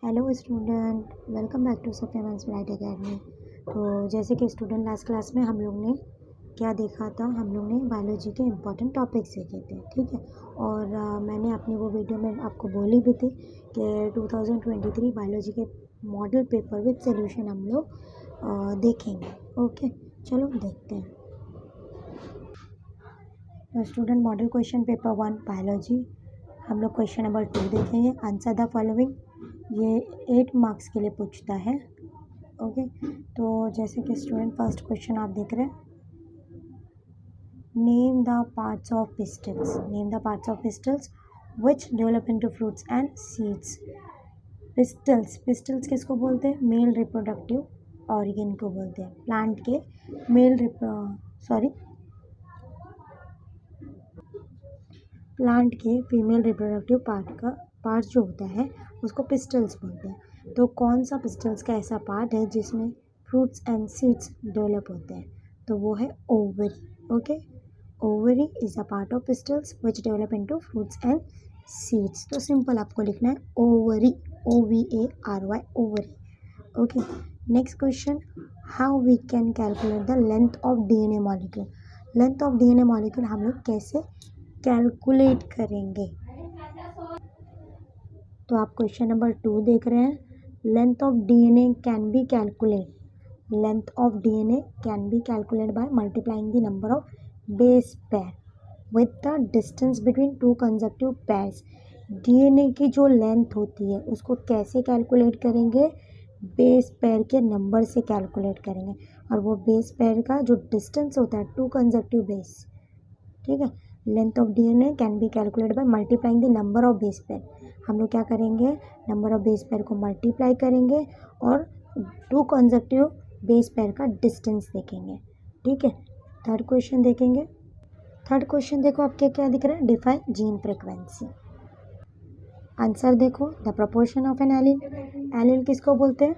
Hello student, welcome back to Safia ma'am's bright academy. तो जैसे कि स्टूडेंट लास्ट क्लास में हम लोग ने क्या देखा था, हम लोग ने बायोलॉजी के इम्पॉर्टेंट टॉपिक्स देखे थे, ठीक है। और मैंने अपनी वो वीडियो में आपको बोली भी थी कि 2023 बायोलॉजी के मॉडल पेपर विद सोल्यूशन हम लोग देखेंगे। ओके, चलो देखते हैं। Student model question paper 1 biology, हम लोग क्वेश्चन नंबर 2 देखेंगे। आंसर द फॉलोइंग, ये 8 मार्क्स के लिए पूछता है। ओके, तो जैसे कि स्टूडेंट फर्स्ट क्वेश्चन आप देख रहे हैं, name the parts of pistols. Name the parts of pistils which develop into fruits and seeds. Pistols किसको बोलते हैं? मेल रिप्रोडक्टिव ऑर्गन को बोलते हैं। प्लांट के प्लांट के फीमेल रिप्रोडक्टिव पार्ट जो होता है उसको पिस्टल्स बोलते हैं। तो कौन सा पिस्टल्स का ऐसा पार्ट है जिसमें फ्रूट्स एंड सीड्स डेवलप होते हैं? तो वो है ovary. Okay, ovary is a part of pistils which develop into fruits and seeds. तो सिंपल आपको लिखना है ovary, OVARY, ovary. Okay, next question, how we can calculate the length of DNA molecule. Length of DNA molecule हम लोग कैसे calculate करेंगे? तो आप क्वेश्चन नंबर 2 देख रहे हैं, length of DNA can be calculate. Length of DNA can be calculate by multiplying the number of base pair with the distance between two consecutive pairs. DNA की जो लेंथ होती है उसको कैसे कैलकुलेट करेंगे? बेस पेयर के number से calculate करेंगे, और वो बेस पेयर का जो डिस्टेंस होता है टू कंसेक्यूटिव बेस, ठीक है। Length of DNA can be calculate by multiplying the number of base pair. हम लोग क्या करेंगे? नंबर ऑफ बेस पेयर को मल्टीप्लाई करेंगे और टू कंसेक्यूटिव बेस पेयर का डिस्टेंस देखेंगे, ठीक है। थर्ड क्वेश्चन देखेंगे। थर्ड क्वेश्चन देखो आपके क्या दिख रहा है, डिफाइन जीन फ्रीक्वेंसी। आंसर देखो, the proportion of an allele. Allele किसको बोलते हैं?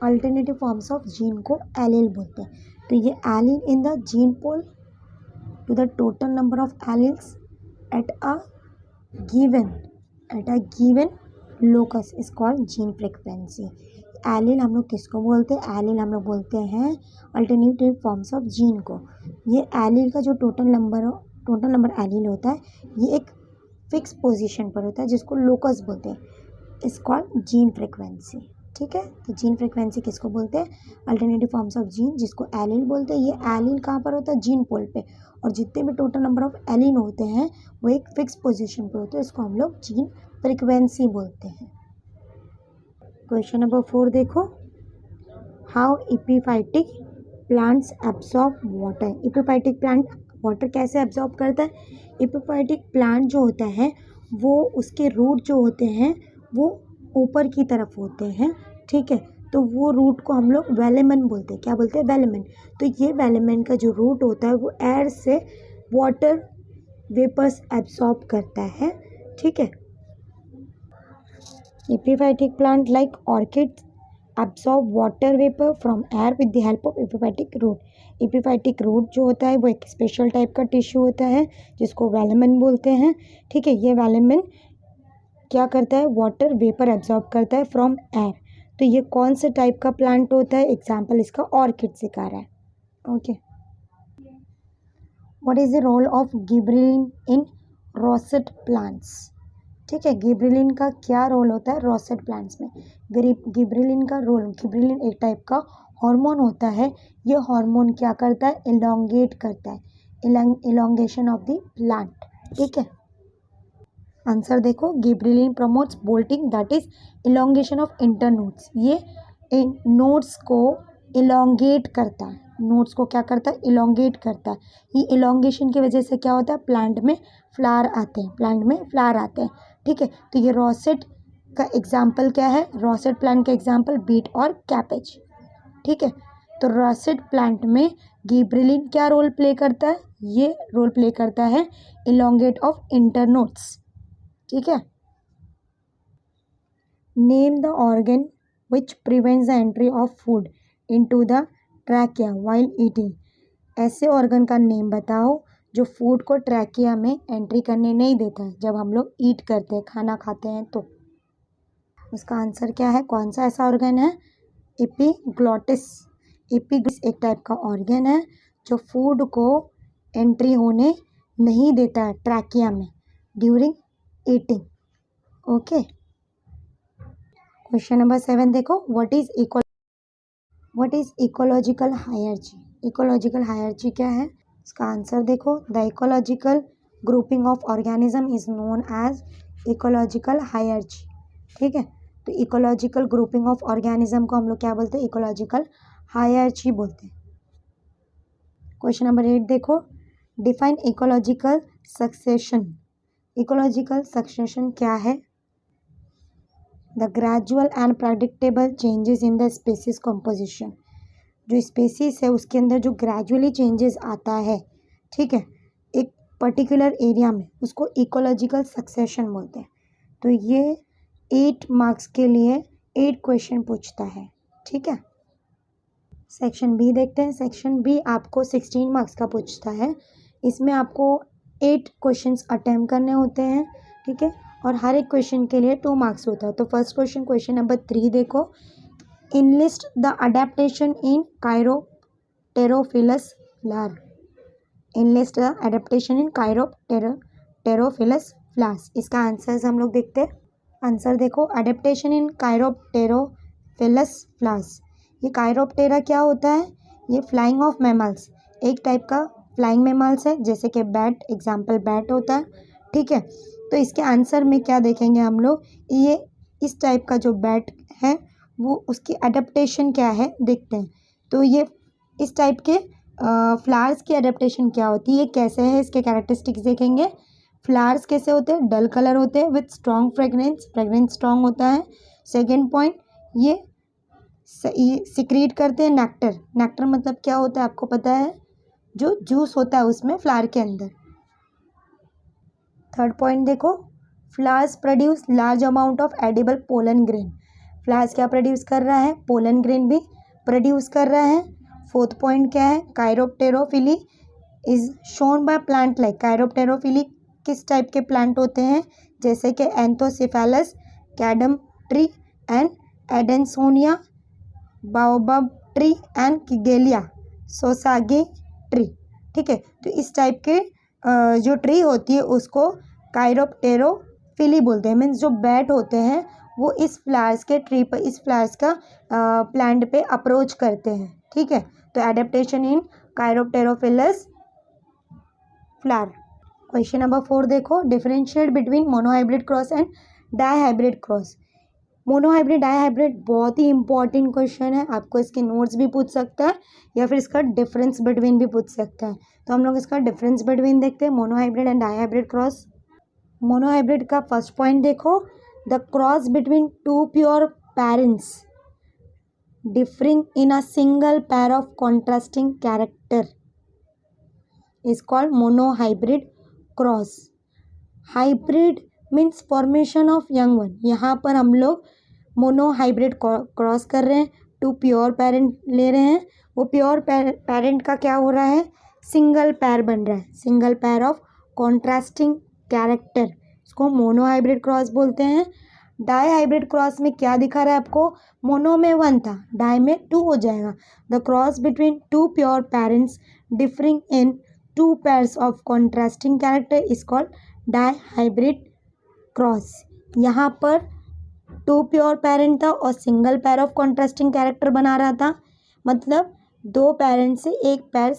अल्टरनेटिव फॉर्म्स ऑफ जीन को एलील बोलते हैं। तो ये allele in the gene pool to the total number of alleles at a given locus is called gene frequency. Allele हम लोग किसको बोलते हैं? एलिल हम लोग बोलते हैं अल्टरनेटिव फॉर्म्स ऑफ जीन को। ये एलिल का जो टोटल नंबर एलिल होता है, ये एक फिक्स पोजीशन पर होता है जिसको लोकस बोलते हैं। इज कॉल्ड जीन फ्रीक्वेंसी, ठीक है। तो जीन फ्रीक्वेंसी किसको बोलते हैं? अल्टरनेटिव फॉर्म्स ऑफ जीन, जिसको एलील बोलते हैं। ये एलील कहाँ पर होता है? जीन पोल पे। और जितने भी टोटल नंबर ऑफ एलीन होते हैं वो एक फिक्स पोजीशन पे होते हैं, इसको हम लोग जीन फ्रीक्वेंसी बोलते हैं। क्वेश्चन नंबर 4 देखो, how epiphytic plants absorb water. Epiphytic plant water कैसे एब्सॉर्ब करता है? एपिफाइटिक प्लांट जो होता है वो उसके रूट जो होते हैं वो ऊपर की तरफ होते हैं, ठीक है। तो वो रूट को हम लोग वेलेमन बोलते हैं। क्या बोलते हैं? वेलेमन। तो ये वेलेमन का जो रूट होता है वो एयर से वाटर वेपर्स एब्सॉर्ब करता है, ठीक है। Epiphytic plant like orchids absorb water vapour from air with the help of epiphytic root. Epiphytic root जो होता है वो एक स्पेशल टाइप का टिश्यू होता है जिसको वेलेमन बोलते हैं, ठीक है। ये वेलेमन क्या करता है? वाटर वेपर एब्जॉर्ब करता है फ्रॉम एयर। तो ये कौन से टाइप का प्लांट होता है? एग्जाम्पल इसका ऑर्किड सिखा रहा है, okay. What is the role of gibberellin in rosette plants, ठीक है। गिबरेलिन का क्या रोल होता है रोसेट प्लांट्स में? गिबरेलिन का रोल, गिबरेलिन एक टाइप का हार्मोन होता है। ये हार्मोन क्या करता है? इलोंगेट करता है, इलोंगेशन ऑफ द प्लांट, ठीक है। आंसर देखो, gibberellin promotes bolting, that is elongation of internodes. ये नोड्स को इलोंगेट करता है। नोड्स को क्या करता है? इलोंगेट करता है। ये इलोंगेशन की वजह से क्या होता है? प्लांट में फ्लावर आते हैं, प्लांट में फ्लावर आते हैं, ठीक है। तो ये रोसेट का एग्जाम्पल क्या है? रोसेट प्लांट का एग्जाम्पल बीट और कैपेज, ठीक है। तो रोसेट प्लांट में गिबरेलिन क्या रोल प्ले करता है? ये रोल प्ले करता है इलोंगेट ऑफ इंटरनोड्स, ठीक है। Name the organ which prevents the entry of food into the trachea while eating. ऐसे ऑर्गन का नेम बताओ जो फूड को ट्रैकिया में एंट्री करने नहीं देता है जब हम लोग ईट करते हैं, खाना खाते हैं तो। इसका आंसर क्या है? कौन सा ऐसा ऑर्गन है? एपिग्लॉटिस। एपिग्लॉटिस एक टाइप का ऑर्गन है जो फूड को एंट्री होने नहीं देता है ट्रैकिया में during eating. Okay, question number 7 देखो, what is ecological hierarchy? Ecological hierarchy क्या है? इसका आंसर देखो, the ecological grouping of organism is known as ecological hierarchy. ठीक है, तो इकोलॉजिकल ग्रुपिंग ऑफ ऑर्गेनिज्म को हम लोग क्या बोलते हैं? इकोलॉजिकल हायरार्ची बोलते हैं। क्वेश्चन नंबर 8 देखो, define ecological succession. Ecological succession क्या है? The gradual and predictable changes in the species composition. जो स्पीसीज है उसके अंदर जो ग्रेजुअली चेंजेस आता है, ठीक है, एक पर्टिकुलर एरिया में, उसको इकोलॉजिकल सक्सेशन बोलते हैं। तो ये 8 मार्क्स के लिए 8 क्वेश्चन पूछता है। ठीक है, सेक्शन बी देखते हैं। सेक्शन बी आपको 16 मार्क्स का पूछता है। इसमें आपको 8 क्वेश्चंस अटेम्प्ट करने होते हैं। ठीक है, और हर एक क्वेश्चन के लिए 2 मार्क्स होता है। तो फर्स्ट क्वेश्चन, क्वेश्चन नंबर 3 देखो, enlist the adaptation in chiropterophilous flower. Enlist the adaptation in chiropterophilous flowers. इसका आंसर हम लोग देखते हैं। आंसर देखो, अडेप्टेशन इन कायरोप्टेरोफिलस फ्लावर्स। ये कायरोप्टेरा क्या होता है? ये फ्लाइंग ऑफ मैमल्स, एक टाइप का फ्लाइंग मैमल्स है, जैसे कि बैट, एग्जाम्पल बैट होता है। ठीक है, तो इसके आंसर में क्या देखेंगे हम लोग? ये इस टाइप का जो बैट है वो उसकी अडेप्टेशन क्या है देखते हैं। तो ये इस टाइप के फ्लावर्स की अडेप्टेशन क्या होती है, ये कैसे है, इसके कैरेक्टरिस्टिक्स देखेंगे। फ्लावर्स कैसे होते हैं? डल कलर होते हैं with strong fragrance, fragrance strong होता है। सेकेंड पॉइंट, ये सिक्रीट करते हैं नेक्टर। नेक्टर मतलब क्या होता है आपको पता है? जो जूस होता है उसमें फ्लावर के अंदर। थर्ड पॉइंट देखो, flowers produce large amount of edible pollen grain. Flowers क्या प्रोड्यूस कर रहा है? पोलन ग्रेन भी प्रोड्यूस कर रहा है। फोर्थ पॉइंट क्या है? Chiropterophily is shown by plant like. Chiropterophily किस टाइप के प्लांट होते हैं? जैसे कि Anthocephalus, cadam tree and Adansonia, baobab tree and Kigelia sausage tree. ठीक है, तो इस टाइप के जो ट्री होती है उसको कायरोप्टेरोफिली बोलते हैं। मीन्स जो बैट होते हैं वो इस फ्लावर्स के ट्री पर, इस फ्लावर्स का प्लांट पे अप्रोच करते हैं। ठीक है, तो adaptation in chiropterophilous flower. Question number 4 देखो, differentiate between monohybrid cross and dihybrid cross. Monohybrid dihybrid बहुत ही इंपॉर्टेंट क्वेश्चन है, आपको इसके नोट्स भी पूछ सकता है या फिर इसका डिफरेंस बिटवीन भी पूछ सकता है। तो हम लोग इसका डिफरेंस बिटवीन देखते हैं, monohybrid and dihybrid cross. Monohybrid का फर्स्ट पॉइंट देखो, the cross between two pure parents differing in a single pair of contrasting character is called monohybrid cross. Hybrid means formation of young one. यहाँ पर हम लोग monohybrid cross कर रहे हैं, 2 pure parent ले रहे हैं, वो प्योर पेरेंट का क्या हो रहा है? सिंगल पैर बन रहा है, single pair of contrasting character, इसको मोनोहाइब्रिड क्रॉस बोलते हैं। डाई हाइब्रिड क्रॉस में क्या दिखा रहा है आपको? मोनो में 1 था, डाई में 2 हो जाएगा। The cross between 2 pure parents differing in 2 pairs of contrasting character is called dihybrid cross. यहाँ पर 2 प्योर पेरेंट था और single pair of contrasting character बना रहा था, मतलब 2 पेरेंट से एक पैर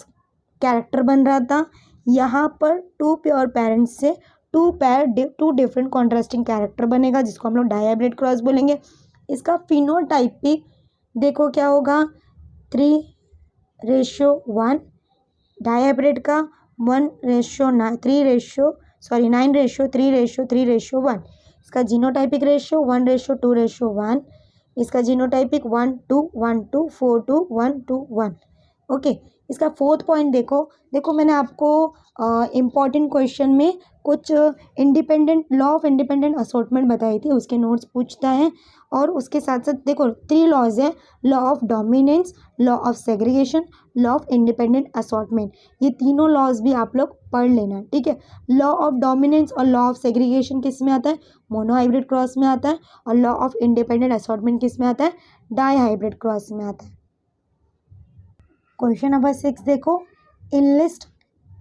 कैरेक्टर बन रहा था। यहाँ पर 2 प्योर पेरेंट्स से 2 डिफरेंट कॉन्ट्रास्टिंग कैरेक्टर बनेगा, जिसको हम लोग डाईहाइब्रिड क्रॉस बोलेंगे। इसका फिनोटाइपिक देखो क्या होगा? 3:1। डाईहाइब्रिड का 9:3:3:1। इसका जीनोटाइपिक रेशियो 1:2:1। इसका जीनोटाइपिक 1:1:4:1:1। ओके, इसका फोर्थ पॉइंट देखो मैंने आपको इम्पॉर्टेंट क्वेश्चन में कुछ independent law of independent assortment बताई थी, उसके नोट्स पूछता है। और उसके साथ साथ देखो 3 लॉज हैं, law of dominance, law of segregation, law of independent assortment. ये तीनों लॉज भी आप लोग पढ़ लेना, ठीक है। लॉ ऑफ डोमिनेंस और लॉ ऑफ सेग्रीगेशन किस में आता है? मोनो हाइब्रिड क्रॉस में आता है। और लॉ ऑफ इंडिपेंडेंट असॉर्टमेंट किस में आता है? डाई हाइब्रिड क्रॉस में आता है। क्वेश्चन नंबर 6 देखो, enlist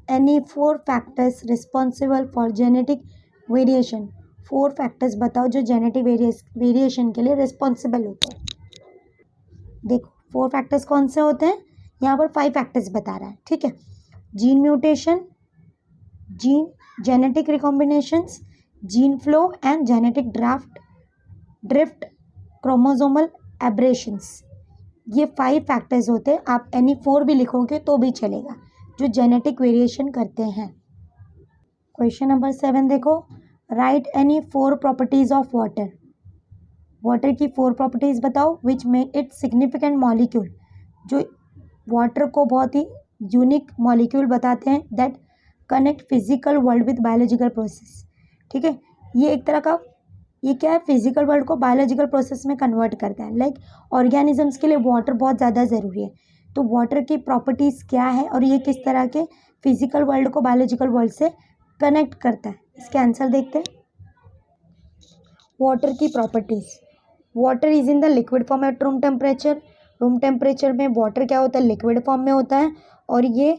any 4 factors responsible for genetic variation. 4 factors बताओ जो जेनेटिक वेरिएशन के लिए रिस्पॉन्सिबल होते हैं। देखो 4 फैक्टर्स कौन से होते हैं? यहाँ पर 5 फैक्टर्स बता रहा है, ठीक है। Gene mutation, gene genetic recombinations, gene flow and genetic drift, chromosomal aberrations. ये 5 फैक्टर्स होते हैं। आप एनी 4 भी लिखोगे तो भी चलेगा, जो जेनेटिक वेरिएशन करते हैं। क्वेश्चन नंबर 7 देखो, right any 4 properties of water. Water की 4 प्रॉपर्टीज बताओ which make it significant molecule, जो वाटर को बहुत ही यूनिक मॉलिक्यूल बताते हैं, that connect physical world with biological process. ठीक है, ये एक तरह का, ये क्या है, फिजिकल वर्ल्ड को बायोलॉजिकल प्रोसेस में कन्वर्ट करता है। लाइक ऑर्गेनिजम्स के लिए वाटर बहुत ज़्यादा ज़रूरी है। तो वाटर की प्रॉपर्टीज़ क्या है और ये किस तरह के फिजिकल वर्ल्ड को बायोलॉजिकल वर्ल्ड से कनेक्ट करता है, इसके आंसर देखते हैं। वाटर की properties, water is in the liquid form at room temperature. Room temperature में वाटर क्या होता है? लिक्विड फॉर्म में होता है। और ये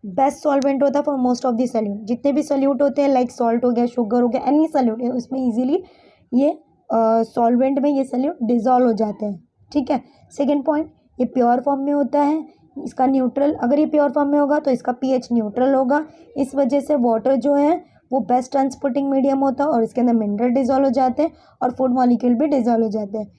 बेस्ट सॉल्वेंट होता है for most of the solute. जितने भी सॉल्यूट होते हैं, लाइक सॉल्ट हो गया, शुगर हो गया, एनी सॉल्यूट है, उसमें इजीली ये सॉल्वेंट में ये सॉल्यूट डिजॉल्व हो जाते हैं। ठीक है। सेकेंड पॉइंट, ये प्योर फॉर्म में होता है। इसका न्यूट्रल, अगर ये प्योर फॉर्म में होगा तो इसका पीएच न्यूट्रल होगा। इस वजह से वाटर जो है वो बेस्ट ट्रांसपोर्टिंग मीडियम होता है और इसके अंदर मिनरल डिजॉल्व हो जाते हैं और फूड मॉलिक्यूल भी डिजॉल्व हो जाते हैं।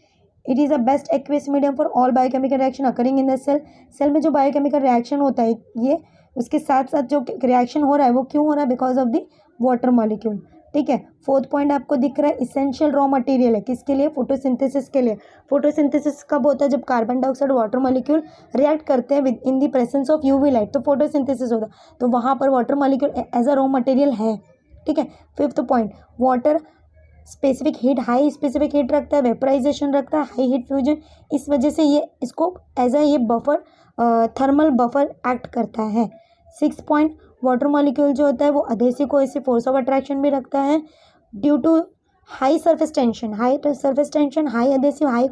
It is a best aqueous medium for all biochemical reaction occurring in the cell. Cell में जो बायोकेमिकल रिएक्शन होता है, ये उसके साथ साथ जो रिएक्शन हो रहा है वो क्यों हो रहा है? Because of the water molecule. ठीक है। फोर्थ पॉइंट आपको दिख रहा है, इसेंशियल रॉ मटेरियल है किसके लिए? फोटोसिंथेसिस के लिए। फोटोसिंथेसिस कब होता है? जब carbon dioxide water molecule react करते हैं with in the presence of UV light, तो फोटोसिंथेसिस होता है। तो वहाँ पर water molecule as a raw material है। ठीक है। Fifth point, water specific heat, high specific heat रखता है, वेपराइजेशन रखता है, हाई हीट फ्यूजन। इस वजह से ये इसको एज अ ये बफर, थर्मल बफर एक्ट करता है। सिक्स पॉइंट, वाटर मॉलिक्यूल जो होता है वो adhesive cohesive force of attraction भी रखता है due to high surface tension, high adhesive, high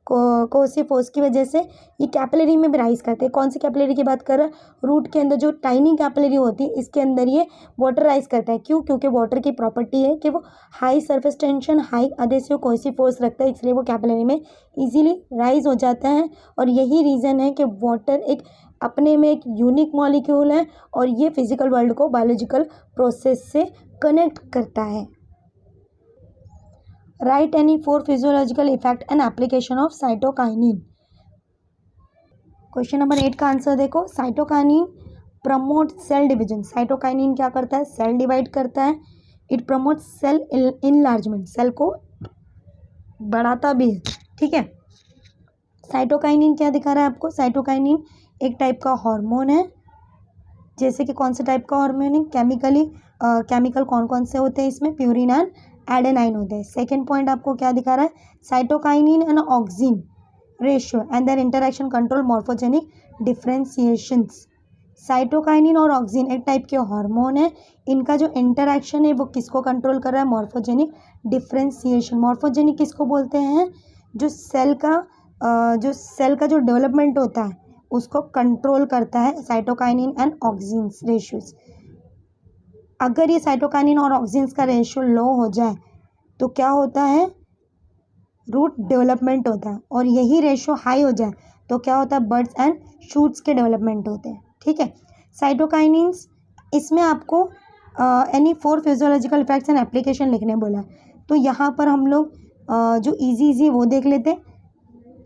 cohesive force की वजह से ये कैपिलरी में भी राइज करते हैं। कौन सी कैपिलरी की बात कर रहा है? रूट के अंदर जो टाइनी कैपिलरी होती है, इसके अंदर ये वाटर राइज करता है। क्यों? क्योंकि वाटर की प्रॉपर्टी है कि वो high surface tension, high adhesive cohesive force रखता है, इसलिए वो कैपिलरी में इजीली राइज हो जाता है। और यही रीज़न है कि वाटर एक अपने में एक यूनिक मॉलिक्यूल है और ये फिजिकल वर्ल्ड को बायोलॉजिकल प्रोसेस से कनेक्ट करता है। Write any 4 physiological effect and application of cytokinin. Question number 8 का आंसर देखो, cytokinin promote cell division. Cytokinin क्या करता है? सेल डिवाइड करता है। It promote cell enlargement, cell को बढ़ाता भी है। ठीक है। साइटोकाइनिन क्या दिखा रहा है आपको? साइटोकाइनिन एक टाइप का हार्मोन है। जैसे कि कौन से टाइप का हार्मोन है? केमिकल कौन कौन से होते हैं इसमें? प्यूरिन एंड एडेनाइन होते हैं। सेकेंड पॉइंट आपको क्या दिखा रहा है? Cytokinin and auxin ratio and there interaction control morphogenic differentiations. Cytokinin और ऑक्सिन एक टाइप के हार्मोन है। इनका जो इंटरेक्शन है वो किसको कंट्रोल कर रहा है? Morphogenic differentiation. मॉर्फोजेनिक किसको बोलते हैं? जो सेल का जो डेवलपमेंट होता है उसको कंट्रोल करता है साइटोकाइनिन एंड ऑक्सिन्स रेशियोज। अगर ये साइटोकाइनिन और ऑक्सिन्स का रेशियो लो हो जाए तो क्या होता है? रूट डेवलपमेंट होता है। और यही रेशियो हाई हो जाए तो क्या होता है? बर्ड्स एंड शूट्स के डेवलपमेंट होते हैं। ठीक है। साइटोकाइनिन्स, इसमें आपको any 4 physiological effects and application लिखने बोला है। तो यहाँ पर हम लोग जो इजी वो देख लेते हैं।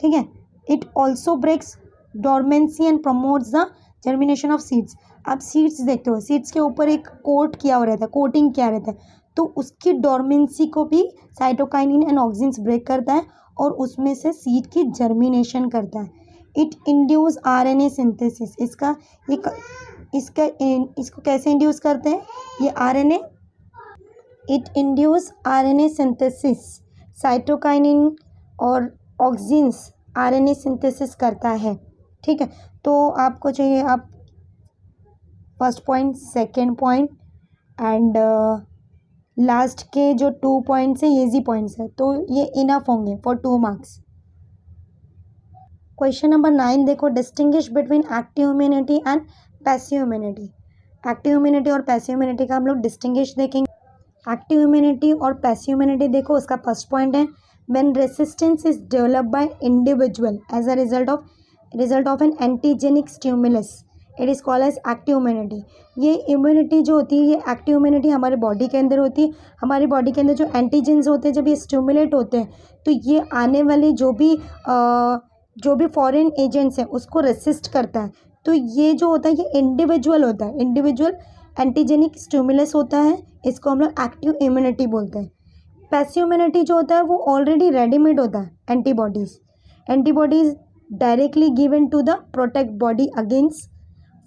ठीक है। It also breaks dormancy and promotes the germination of seeds. आप सीड्स देखते हो, सीड्स के ऊपर एक कोट किया हुआ रहता है, कोटिंग किया रहता है, तो उसकी डोरमेंसी को भी साइटोकाइनिन एंड ऑक्सिन्स ब्रेक करता है और उसमें से सीड की जर्मिनेशन करता है। It induce RNA synthesis. इसको कैसे इंड्यूस करते हैं ये RNA? It induce RNA synthesis, cytokinin और ऑक्सिन्स आरएनए सिंथेसिस करता है। ठीक है, तो आपको चाहिए आप first point, second point and last के जो 2 पॉइंट्स हैं ये इजी पॉइंट्स हैं, तो ये इनफ होंगे फॉर 2 मार्क्स। क्वेश्चन नंबर 9 देखो, distinguish between active immunity and passive immunity. Active immunity और पैसिव इम्यूनिटी का हम लोग डिस्टिंग्विश देखेंगे। एक्टिव इम्यूनिटी और पैसिव इम्यूनिटी देखो, उसका फर्स्ट पॉइंट है when resistance is developed by individual as a result of an antigenic stimulus, it is called as active immunity. ये इम्यूनिटी जो होती है, ये एक्टिव इम्यूनिटी हमारे बॉडी के अंदर होती है। हमारी बॉडी के अंदर जो एंटीजेंस होते हैं, जब ये स्टिमुलेट होते हैं तो ये आने वाले जो भी फॉरेन एजेंट्स हैं उसको रेसिस्ट करता है। तो ये जो होता है ये इंडिविजुअल होता है, इंडिविजुअल एंटीजेनिक स्टिमुलस होता है, इसको हम लोग एक्टिव इम्यूनिटी बोलते हैं। पैसिव इम्यूनिटी जो होता है वो ऑलरेडी रेडीमेड होता है, antibodies directly given to the protect body against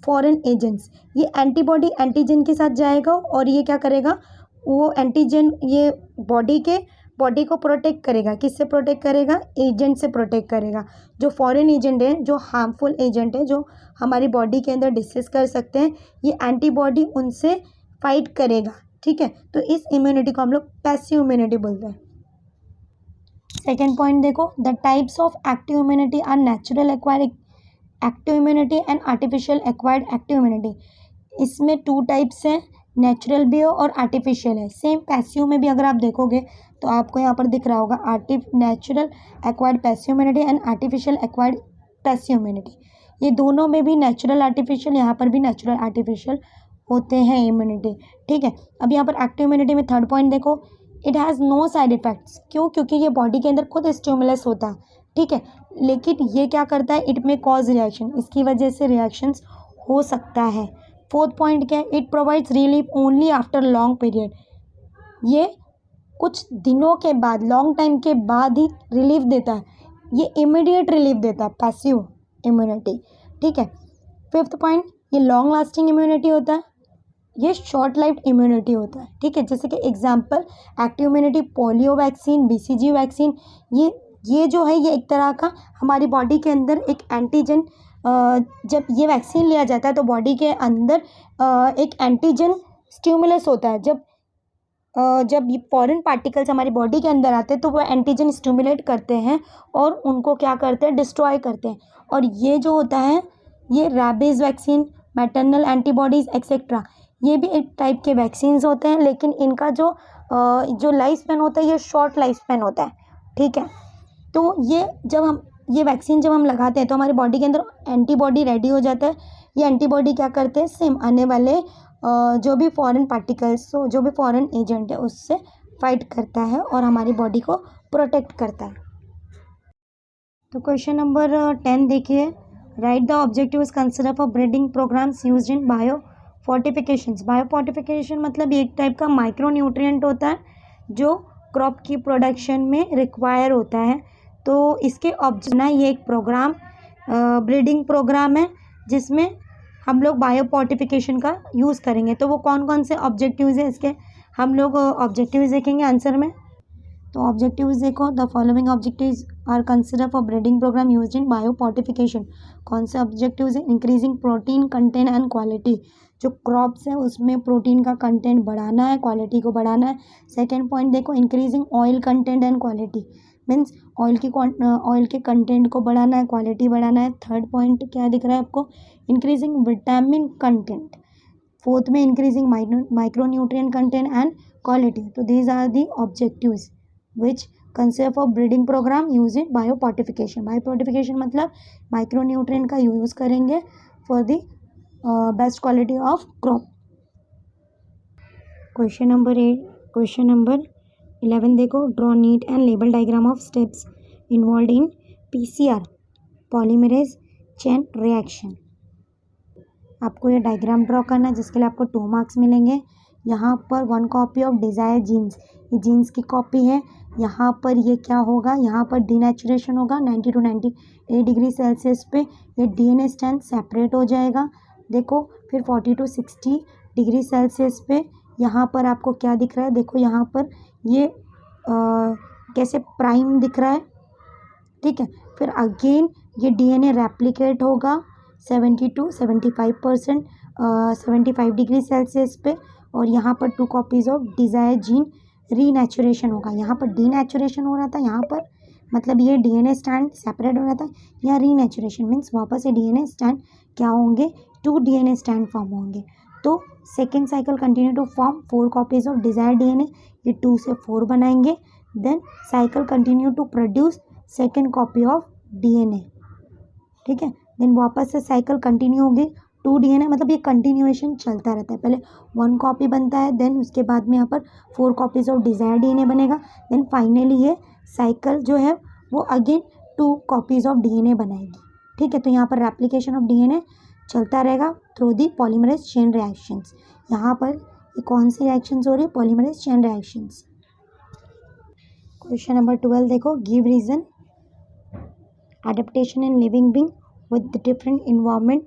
foreign agents. ये एंटीबॉडी एंटीजन के साथ जाएगा और ये क्या करेगा, वो एंटीजन ये बॉडी को प्रोटेक्ट करेगा। किससे प्रोटेक्ट करेगा? एजेंट से प्रोटेक्ट करेगा। जो फॉरेन एजेंट है, जो हार्मफुल एजेंट है, जो हमारी बॉडी के अंदर डिसीज कर सकते हैं, ये एंटीबॉडी उनसे फाइट करेगा। ठीक है, तो इस इम्यूनिटी को हम लोग पैसिव इम्यूनिटी बोलते हैं। सेकेंड पॉइंट देखो, the types of active immunity are natural acquired active immunity and artificial acquired active immunity. इसमें 2 टाइप्स हैं, नेचुरल भी है और आर्टिफिशियल है। सेम पैसिव में भी अगर आप देखोगे तो आपको यहाँ पर दिख रहा होगा natural acquired passive immunity and artificial acquired passive immunity. ये दोनों में भी नेचुरल आर्टिफिशियल, यहाँ पर भी नेचुरल आर्टिफिशियल होते हैं इम्यूनिटी। ठीक है, अब यहाँ पर एक्टिव इम्यूनिटी में थर्ड पॉइंट देखो, it has no side effects. क्यों? क्योंकि ये बॉडी के अंदर खुद स्टिमुलस होता है। ठीक है, लेकिन ये क्या करता है, इट में कॉज रिएक्शन, इसकी वजह से रिएक्शंस हो सकता है। फोर्थ पॉइंट क्या है, it provides relief only after long period. ये कुछ दिनों के बाद, लॉन्ग टाइम के बाद ही रिलीफ देता है, ये इमीडिएट रिलीफ देता है पैसिव इम्यूनिटी। ठीक है, फिफ्थ पॉइंट, ये लॉन्ग लास्टिंग इम्यूनिटी होता है, ये शॉर्ट लाइफ इम्यूनिटी होता है। ठीक है, जैसे कि example active immunity polio vaccine, BCG vaccine, ये जो है ये एक तरह का हमारी बॉडी के अंदर एक एंटीजन, जब ये वैक्सीन लिया जाता है तो बॉडी के अंदर एक एंटीजन स्टिमुलस होता है। जब ये फॉरेन पार्टिकल्स हमारी बॉडी के अंदर आते हैं तो वो एंटीजन स्टिमुलेट करते हैं और उनको क्या करते हैं, डिस्ट्रॉय करते हैं। और ये जो होता है, ये rabies vaccine, maternal antibodies etcetera, ये भी एक टाइप के वैक्सीन्स होते हैं, लेकिन इनका जो लाइफ स्पैन होता है ये शॉर्ट लाइफ स्पैन होता है। ठीक है, तो ये वैक्सीन जब हम लगाते हैं तो हमारी बॉडी के अंदर एंटीबॉडी रेडी हो जाता है। ये एंटीबॉडी क्या करते हैं, सेम आने वाले जो भी फॉरेन पार्टिकल्स, जो भी फॉरेन एजेंट है उससे फाइट करता है और हमारी बॉडी को प्रोटेक्ट करता है। तो क्वेश्चन नंबर 10 देखिए, write the objective is consider for breeding programmes used in biofortifications. Biofortification मतलब एक टाइप का माइक्रो न्यूट्रिएंट होता है जो क्रॉप की प्रोडक्शन में रिक्वायर होता है। तो इसके ये एक प्रोग्राम ब्रीडिंग प्रोग्राम है जिसमें हम लोग बायो फोर्टिफिकेशन का यूज़ करेंगे। तो वो कौन कौन से ऑब्जेक्टिव्स हैं इसके, हम लोग ऑब्जेक्टिव्स देखेंगे आंसर में। तो ऑब्जेक्टिव्स देखो, the following objectives are consider for breeding programme used in biofortification. कौन से ऑब्जेक्टिव्स हैं, increasing protein content and quality, जो क्रॉप्स है उसमें प्रोटीन का कंटेंट बढ़ाना है, क्वालिटी को बढ़ाना है। सेकेंड पॉइंट देखो, increasing oil content and quality, means oil के कंटेंट को बढ़ाना है, क्वालिटी बढ़ाना है। थर्ड पॉइंट क्या दिख रहा है आपको, इंक्रीजिंग विटामिन कंटेंट। फोर्थ में increasing micronutrient content and quality. तो these are the objectives which consider for breeding program use in biofortification. Biofortification मतलब माइक्रोन्यूट्रिएंट का यूज़ करेंगे for the best quality of crop. Question number 11 देखो, draw neat and label diagram of steps involve in PCR polymerase chain reaction. आपको ये diagram draw करना है जिसके लिए आपको 2 मार्क्स मिलेंगे। यहाँ पर 1 कॉपी ऑफ डिज़ायर जीन्स, ये जीन्स की कॉपी है। यहाँ पर ये क्या होगा, यहाँ पर डीनेचुरेशन होगा 90 to 98 डिग्री सेल्सियस पे ये डीएनए स्ट्रैंड सेपरेट हो जाएगा। देखो फिर 40 to 60 डिग्री सेल्सियस पे यहाँ पर आपको क्या दिख रहा है, देखो यहाँ पर ये कैसे प्राइम दिख रहा है, ठीक है। फिर अगेन ये डीएनए रेप्लिकेट होगा 70 to 75% 75 डिग्री सेल्सियस पे, और यहाँ पर 2 copies of Dzire gene renaturation होगा। यहाँ पर डीनेचुरेशन हो रहा था, यहाँ पर मतलब ये डीएनए स्ट्रैंड सेपरेट हो रहा था, यहाँ रीनेचुरेशन मीन्स वापस ये डीएनए स्ट्रैंड क्या होंगे, 2 डीएनए स्ट्रैंड फॉर्म होंगे। तो second cycle continue to form 4 copies of desire DNA, ये 2 से 4 बनाएंगे। Then cycle continue to produce second copy of DNA, ठीक है। देन वापस से साइकिल कंटिन्यू होगी 2 डीएनए, मतलब ये कंटिन्यूएशन चलता रहता है। पहले 1 कॉपी बनता है, देन उसके बाद में यहाँ पर 4 कॉपीज ऑफ डिजायर डीएनए बनेगा, देन फाइनली ये साइकिल जो है वो अगेन 2 कॉपीज ऑफ डीएनए बनाएगी, ठीक है। तो यहाँ पर रेप्लिकेशन ऑफ डीएनए चलता रहेगा through the polymerase chain reactions. यहाँ पर ये कौन सी रिएक्शंस हो रही है, polymerase chain reactions. Question number 12 देखो, give reason adaptation in living being with the different environment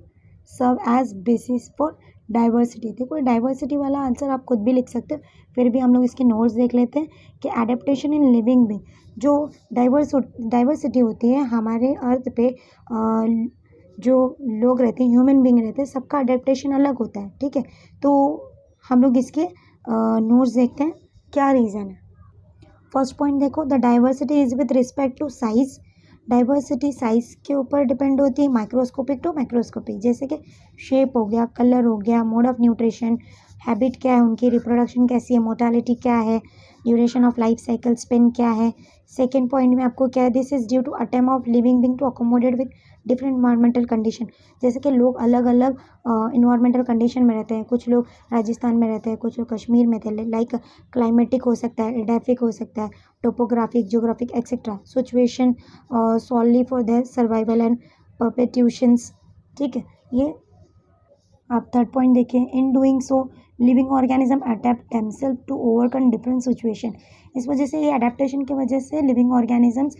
serve as basis for diversity। देखो डाइवर्सिटी वाला आंसर आप खुद भी लिख सकते हो, फिर भी हम लोग इसके नोट्स देख लेते हैं कि एडेप्टेशन इन लिविंग बीइंग, जो डाइवर्सिटी होती है हमारे अर्थ पे जो लोग रहते हैं, ह्यूमन बीइंग रहते हैं, सबका अडेप्टेशन अलग होता है, ठीक है। तो हम लोग इसके नोट्स देखते हैं क्या रीज़न है। फर्स्ट पॉइंट देखो, the diversity is with respect to size. Diversity size के ऊपर डिपेंड होती है, माइक्रोस्कोपिक टू माइक्रोस्कोपिक, जैसे कि शेप हो गया, कलर हो गया, मोड ऑफ न्यूट्रिशन, हैबिट क्या है उनकी, रिप्रोडक्शन कैसी है, मोर्टालिटी क्या है, duration of life cycle span क्या है। सेकेंड पॉइंट में आपको क्या है, this is due to attempt of living being to accommodate with different environmental condition. जैसे कि लोग अलग अलग इन्वायरमेंटल कंडीशन में रहते हैं, कुछ लोग राजस्थान में रहते हैं, कुछ लोग कश्मीर में थे, लाइक क्लाइमेटिक हो सकता है, एडेफिक हो सकता है, topographic, geographic etcetera situation solely for their survival and perpetuations, ठीक है। ये आप थर्ड पॉइंट देखें, in doing so living organism adapt themselves to overcome different situation. इस वजह से ये अडेप्टेशन की वजह से लिविंग ऑर्गेनिजम्स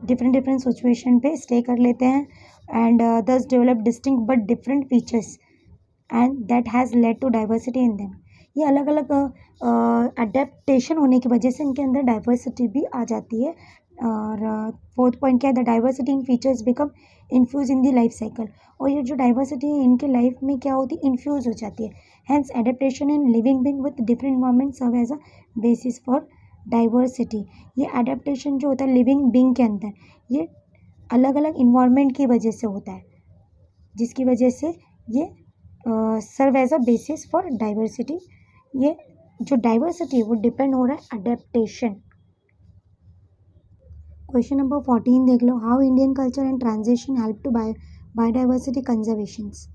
डिफरेंट सिचुएशन पे स्टे कर लेते हैं and thus develop distinct but different features and that has led to diversity in them. ये अलग अलग अडेप्टेशन होने की वजह से इनके अंदर डाइवर्सिटी भी आ जाती है। और फोर्थ पॉइंट क्या है, the diversity in features become infuse in the life cycle. और ये जो डाइवर्सिटी है इनके लाइफ में क्या होती है, इन्फ्यूज हो जाती है। Hence adaptation in living being with different environment serve as a basis for diversity. ये एडेप्टेशन जो होता है लिविंग बीइंग के अंदर, ये अलग अलग इन्वायरमेंट की वजह से होता है, जिसकी वजह से ये serve as a basis for diversity. ये जो डाइवर्सिटी है वो डिपेंड हो रहा है अडेप्टेशन। क्वेश्चन नंबर 14 देख लो, how Indian culture and transition help to biodiversity conservations.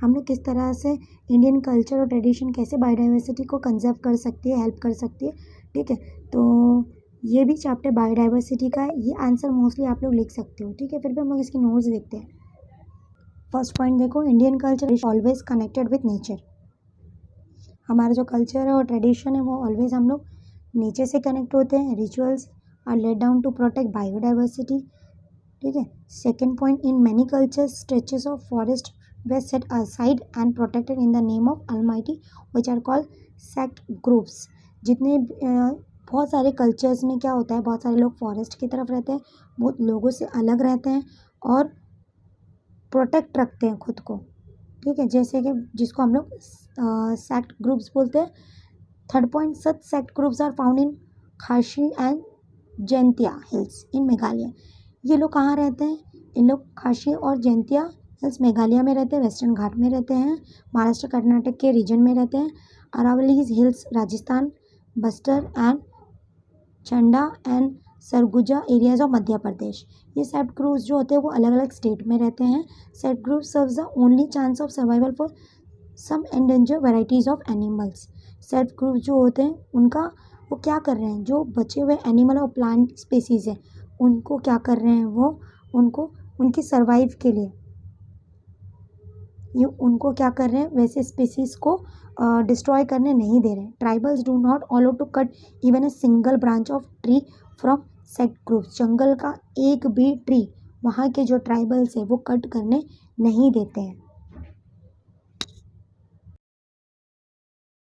हम लोग किस तरह से इंडियन कल्चर और ट्रेडिशन कैसे बायोडाइवर्सिटी को कंजर्व कर सकती है, हेल्प कर सकती है, ठीक है। तो ये भी चैप्टर बायोडाइवर्सिटी का है, ये आंसर मोस्टली आप लोग लिख सकते हो, ठीक है। फिर भी हम लोग इसकी नोट्स देखते हैं। फर्स्ट पॉइंट देखो, Indian culture is always connected with nature. हमारा जो कल्चर है और ट्रेडिशन है वो ऑलवेज हम लोग नेचर से कनेक्ट होते हैं। Rituals are laid down to protect biodiversity, ठीक है। Second point, in many cultures stretches of forest were set aside and protected in the name of almighty which are called sacred groves. जितने बहुत सारे cultures में क्या होता है, बहुत सारे लोग फॉरेस्ट की तरफ रहते हैं, बहुत लोगों से अलग रहते हैं और प्रोटेक्ट रखते हैं खुद को, ठीक है, जैसे कि जिसको हम लोग सेक्ट ग्रुप्स बोलते हैं। Third point, such sacred groves are found in Khasi and Jaintia hills in Meghalaya. ये लोग कहाँ रहते हैं, इन लोग खासी और जैंतिया हिल्स मेघालय में रहते हैं, वेस्टर्न घाट में रहते हैं, महाराष्ट्र कर्नाटक के रीजन में रहते हैं, Aravallis hills Rajasthan, Bastar and Chanda and Surguja areas of Madhya Pradesh. ये सेक्ट ग्रुप्स जो होते हैं वो अलग अलग स्टेट में रहते हैं। Sacred grove serves the only chance of survival for some endangered varieties of animals. Sacred grove जो होते हैं उनका वो क्या कर रहे हैं, जो बचे हुए एनिमल और प्लांट स्पीसीज़ हैं उनको क्या कर रहे हैं, वो उनको उनकी सर्वाइव के लिए ये उनको क्या कर रहे हैं, वैसे स्पीसीज को डिस्ट्रॉय करने नहीं दे रहे। Tribals do not allow to cut even a single branch of tree from sacred groves. जंगल का एक भी ट्री वहाँ के जो ट्राइबल्स है वो कट करने नहीं देते हैं।